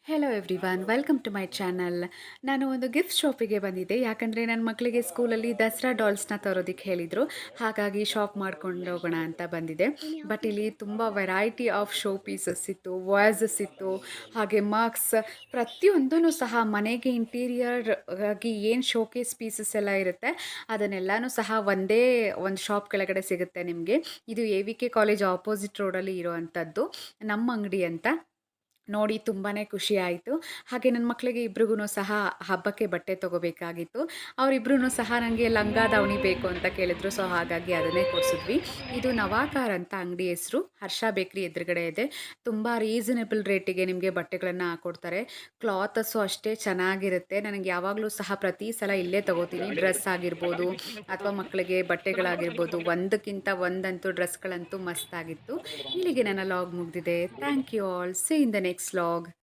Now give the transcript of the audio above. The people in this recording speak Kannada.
Hello everyone welcome to my channel. ನಾನು ಒಂದು ಗಿಫ್ಟ್ ಶಾಪಿಗೆ ಬಂದಿದ್ದೆ, ಯಾಕಂದರೆ ನನ್ನ ಮಕ್ಕಳಿಗೆ ಸ್ಕೂಲಲ್ಲಿ ದಸರಾ ಡಾಲ್ಸ್ನ ತರೋದಕ್ಕೆ ಹೇಳಿದರು. ಹಾಗಾಗಿ ಶಾಪ್ ಮಾಡ್ಕೊಂಡು ಹೋಗೋಣ ಅಂತ ಬಂದಿದೆ. ಬಟ್ ಇಲ್ಲಿ ತುಂಬ ವೆರೈಟಿ ಆಫ್ ಶೋ ಪೀಸಸ್ ಇತ್ತು, ವಾಸಸ್ ಇತ್ತು, ಹಾಗೆ ಮಗ್ಸ್, ಪ್ರತಿಯೊಂದೂ ಸಹ ಮನೆಗೆ ಇಂಟೀರಿಯರ್ ಆಗಿ ಏನು ಶೋಕೇಸ್ ಪೀಸಸ್ ಎಲ್ಲ ಇರುತ್ತೆ ಅದನ್ನೆಲ್ಲನೂ ಸಹ ಒಂದೇ ಒಂದು ಶಾಪ್ ಕೆಳಗಡೆ ಸಿಗುತ್ತೆ ನಿಮಗೆ. ಇದು AVK ಕಾಲೇಜ್ ಆಪೋಸಿಟ್ ರೋಡಲ್ಲಿ ಇರುವಂಥದ್ದು ನಮ್ಮ ಅಂಗಡಿ ಅಂತ. ನೋಡಿ ತುಂಬಾ ಖುಷಿ ಆಯಿತು. ಹಾಗೆ ನನ್ನ ಮಕ್ಕಳಿಗೆ ಇಬ್ರಿಗೂ ಸಹ ಹಬ್ಬಕ್ಕೆ ಬಟ್ಟೆ ತೊಗೋಬೇಕಾಗಿತ್ತು. ಅವರಿಬ್ರೂ ಸಹ ನನಗೆ ಲಂಗ ದಾವಣಿ ಬೇಕು ಅಂತ ಕೇಳಿದ್ರು. ಸೊ ಹಾಗಾಗಿ ಅದನ್ನೇ ಕೊಡಿಸಿದ್ವಿ. ಇದು ನವಾಕಾರ್ ಅಂತ ಅಂಗಡಿ ಹೆಸರು. ಹರ್ಷ ಬೇಕ್ರಿ ಎದುರುಗಡೆ ಇದೆ. ತುಂಬ ರೀಸನೇಬಲ್ ರೇಟಿಗೆ ನಿಮಗೆ ಬಟ್ಟೆಗಳನ್ನು ಹಾಕ್ಕೊಡ್ತಾರೆ. ಕ್ಲಾತಸ್ಸು ಅಷ್ಟೇ ಚೆನ್ನಾಗಿರುತ್ತೆ. ನನಗೆ ಯಾವಾಗಲೂ ಸಹ ಪ್ರತಿ ಸಲ ಇಲ್ಲೇ ತೊಗೋತೀನಿ. ಡ್ರೆಸ್ ಆಗಿರ್ಬೋದು ಅಥವಾ ಮಕ್ಕಳಿಗೆ ಬಟ್ಟೆಗಳಾಗಿರ್ಬೋದು, ಒಂದಕ್ಕಿಂತ ಒಂದಂತೂ ಡ್ರೆಸ್ಗಳಂತೂ ಮಸ್ತಾಗಿತ್ತು. ಇಲ್ಲಿಗೆ ನನ್ನ ಲಾಗ್ ಮುಗಿದಿದೆ. Thank you all. See in the next log.